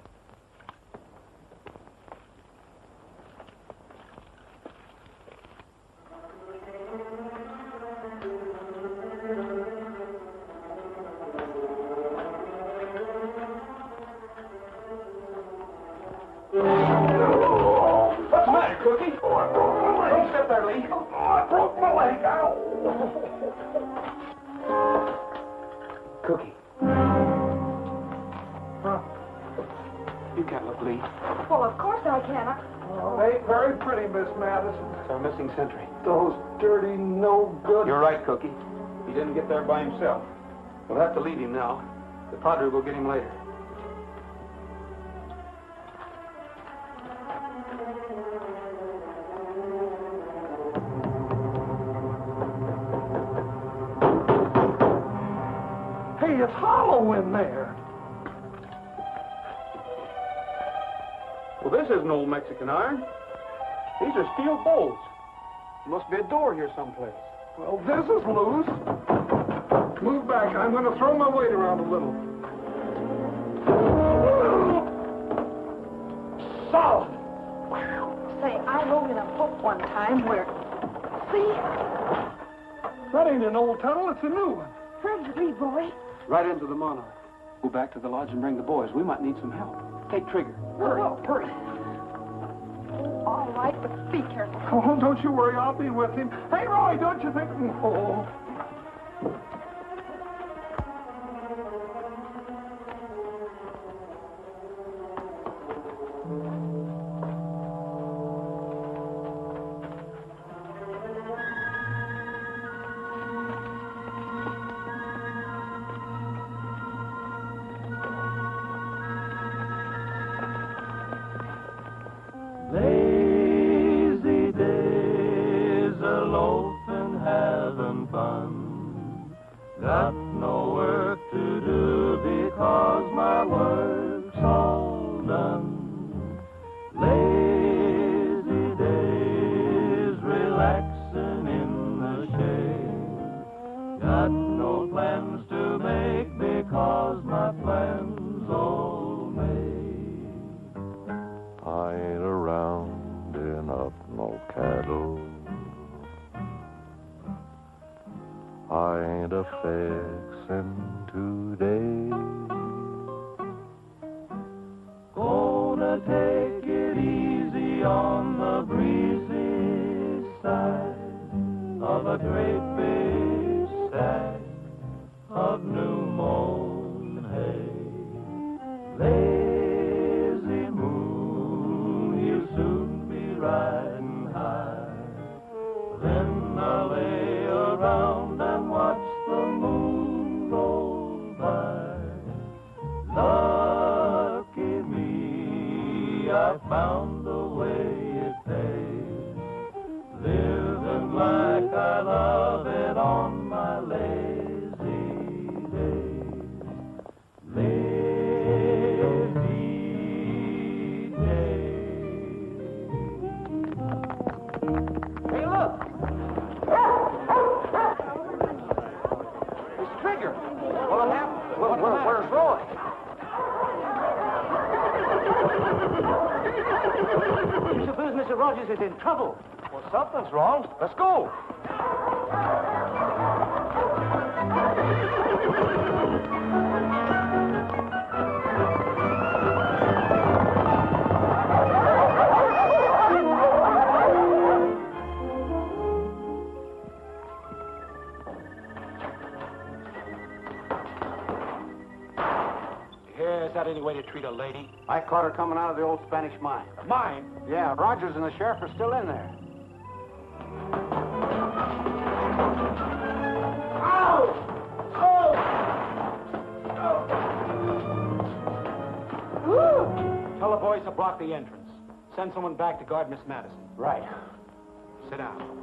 What's the matter, Cookie? Oh, I broke my leg. Don't step there, Lee. Oh, I broke my leg. Ow. Cookie. Huh? You can't look, Lee. Well, of course I can. Oh, they ain't very pretty, Miss Madison. It's our missing sentry. Those dirty, no good. You're right, Cookie. He didn't get there by himself. We'll have to leave him now. The padre will get him later. Hey, it's hollow in there. Well, this isn't old Mexican iron. These are steel bolts. There must be a door here someplace. Well, this is loose. Move back. I'm going to throw my weight around a little. Solid. Say, I rode in a book one time where... See? That ain't an old tunnel. It's a new one. Where'd you read, Roy? Right into the monarch. Go back to the lodge and bring the boys. We might need some help. Take Trigger. Hurry, hurry. All right, but be careful. Oh, don't you worry. I'll be with him. Hey, Roy, don't you think... Oh. Lazy days, a loafing, having fun. Got no work to do because my work's all done. Lazy days, relaxing in the shade. Got no plans to make because my plans all made. I ain't around up no cattle. I ain't a fixin' today. Gonna take it easy on the breezy side of a great big stack of new mown hay. Lazy moon, you'll soon be riding high. Then I'll lay around and watch the moon roll by. Lucky me, I found the way it pays. Living like I love it on my lazy days. Lazy days. Hey, look! It's Trigger. What happened? Where's Roy? You suppose Mr. Rogers is in trouble? Well, something's wrong. Let's go. that any way to treat a lady? I caught her coming out of the old Spanish mine. Mine? Yeah, Rogers and the sheriff are still in there. Tell the boys to block the entrance. Send someone back to guard Miss Madison. Right. Sit down.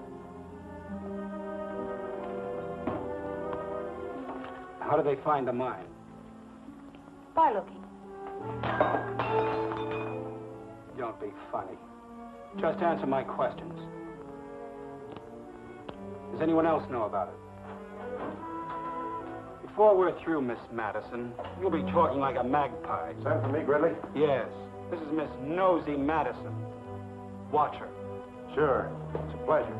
How do they find the mine? By looking. Don't be funny. Just answer my questions. Does anyone else know about it? Before we're through, Miss Madison, you'll be talking like a magpie. Send for me, Gridley? Yes. This is Miss Nosy Madison. Watch her. Sure. It's a pleasure.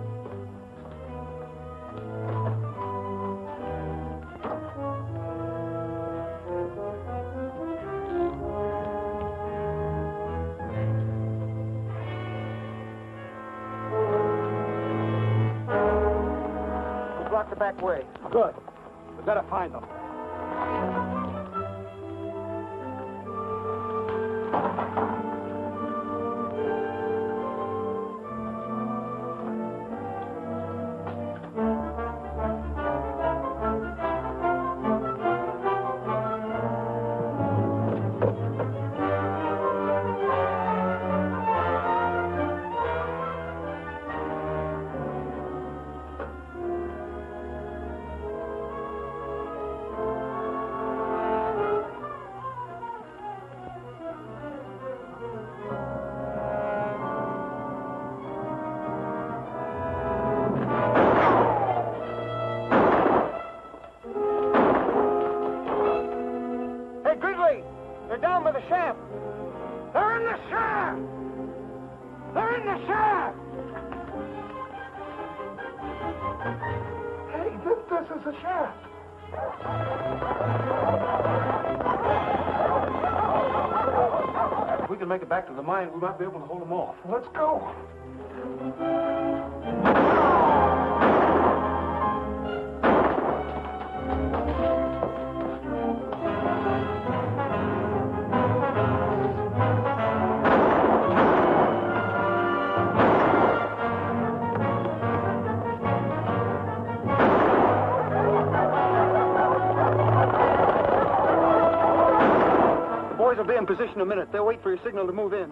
We blocked the back way. Good. We better find them. They're down by the shaft. They're in the shaft! They're in the shaft! Hey, this is a shaft. If we can make it back to the mine, we might be able to hold them off. Let's go. Boys will be in position in a minute. They'll wait for your signal to move in.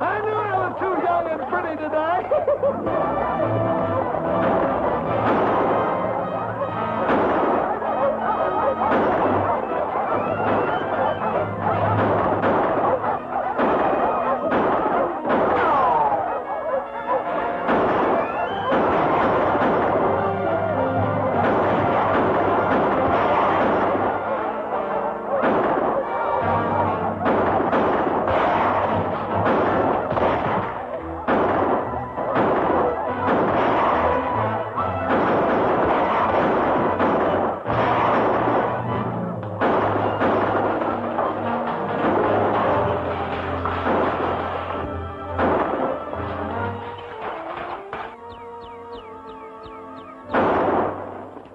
I knew I was too young and pretty to die.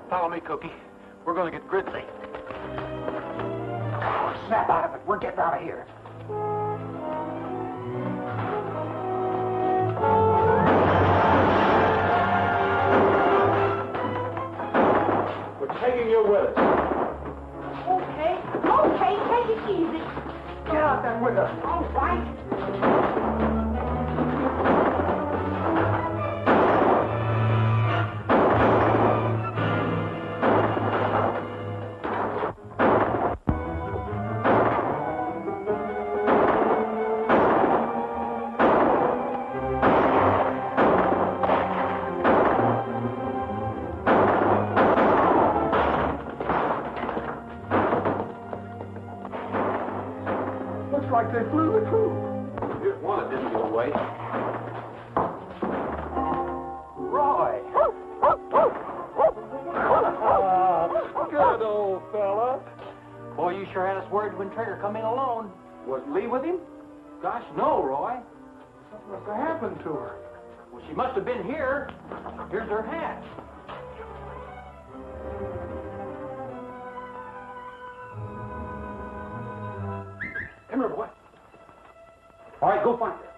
Follow me, Cookie. We're going to get Gridley. Snap out of it. We're getting out of here. We're taking you with us. Okay, take it easy. Get out that window. All right. Looks like they flew the coop. Here's one that didn't get away. Roy. Good old fella. Boy, you sure had us worried when Trigger come in alone. Was Lee with him? Gosh, no, Roy. Something must have happened to her. Well, she must have been here. Here's her hat. Come here, boy. All right, go find her.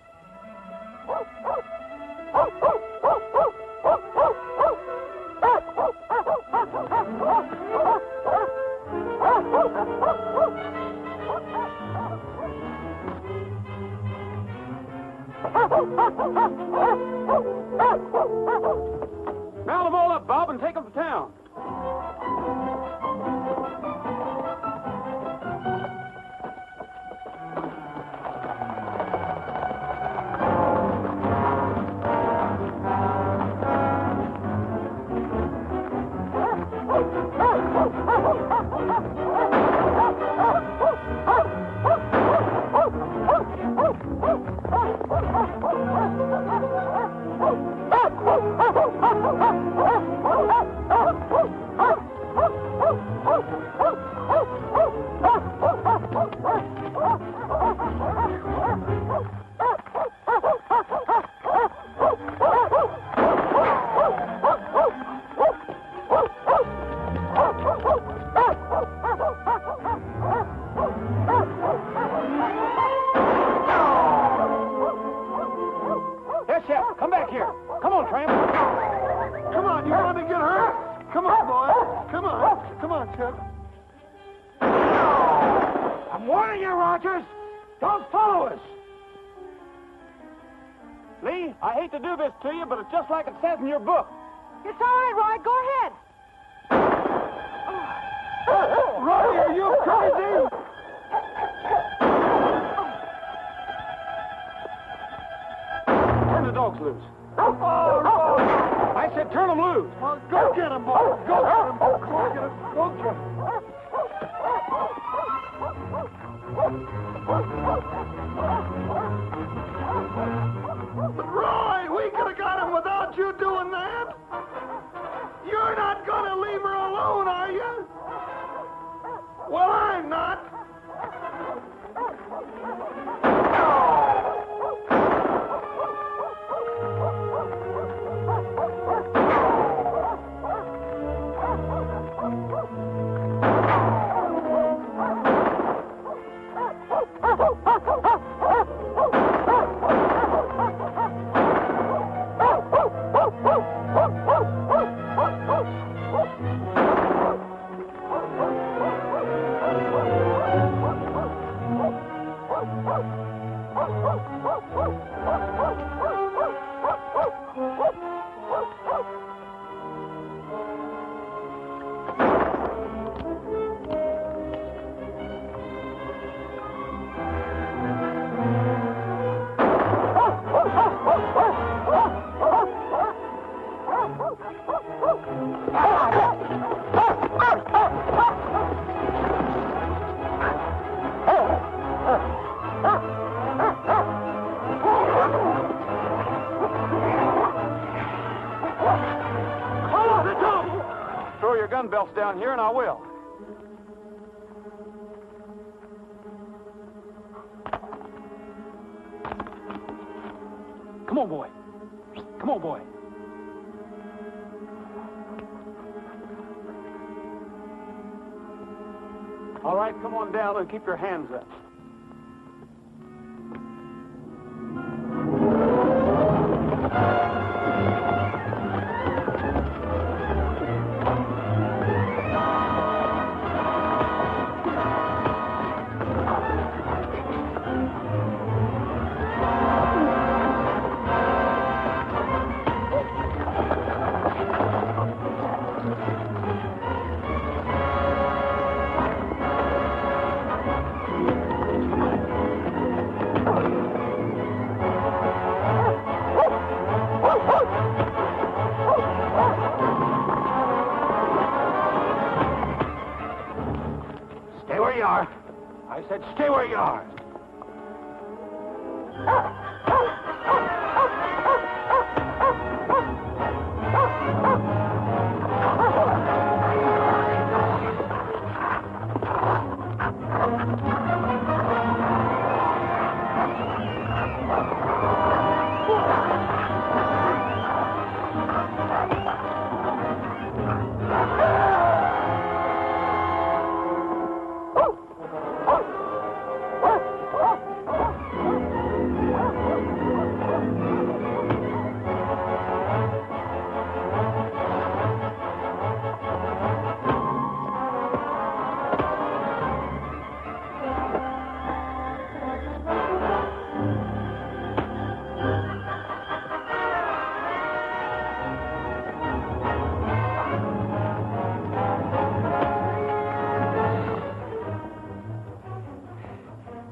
Round them all up, Bob, and take them to town. Just like it says in your book. It's all right, Roy. Go ahead. Roy, are you crazy? Turn the dogs loose. I said turn them loose. Well, go get him, boy. Go get him. Go get him. Go get him. But Roy, we could have got him without you doing that. You're not going to leave her alone, are you? Well, I'm not. Gun belts down here, and I will. Come on, boy. Come on, boy. All right, come on down and keep your hands up. I said stay where you are.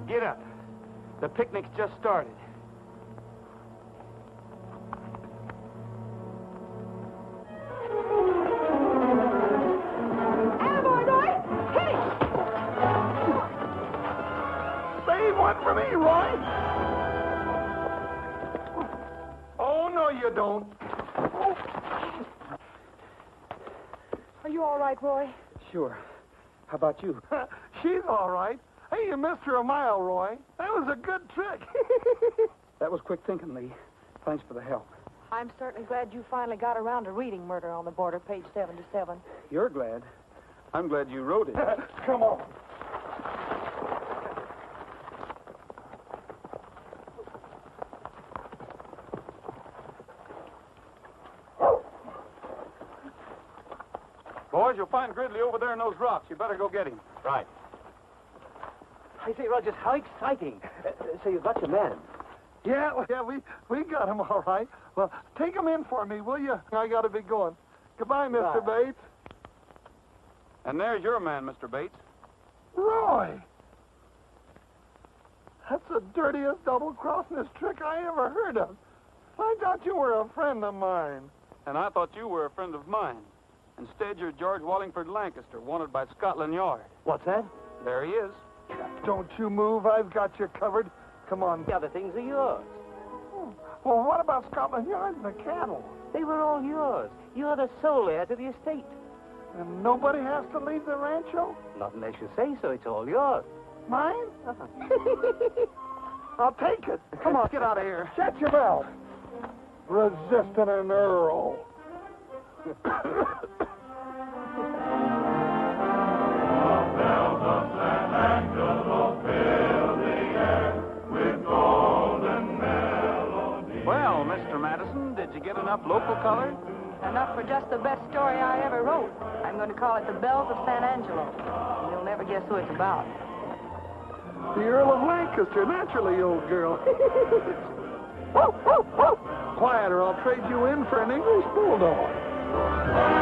Get up. The picnic's just started. Attaboy, Roy! Hit it! Save one for me, Roy. Oh, no, you don't. Are you all right, Roy? Sure. How about you? She's all right. Hey, you missed her a mile, Roy. That was a good trick. That was quick thinking, Lee. Thanks for the help. I'm certainly glad you finally got around to reading Murder on the Border, page 77. You're glad. I'm glad you wrote it. Come on. Boys, you'll find Gridley over there in those rocks. You better go get him. Right. I say, Rogers, how exciting. So you got your man. Yeah, we got him all right. Well, take him in for me, will you? I got to be going. Goodbye, Mr. Bates. And there's your man, Mr. Bates. Roy! That's the dirtiest double-crossingest trick I ever heard of. I thought you were a friend of mine. And I thought you were a friend of mine. Instead, you're George Wallingford Lancaster, wanted by Scotland Yard. What's that? There he is. Don't you move. I've got you covered. Come on. The other things are yours. Well, what about Scotland Yard and the cattle? They were all yours. You're the sole heir to the estate. And nobody has to leave the rancho? Not unless you say so. It's all yours. Mine? I'll take it. Come on, get out of here. Shut your mouth. Resisting an earl. Well, Mr. Madison, did you get enough local color? Enough for just the best story I ever wrote. I'm going to call it The Bells of San Angelo. You'll never guess who it's about. The Earl of Lancaster, naturally, old girl. Quiet, or I'll trade you in for an English bulldog.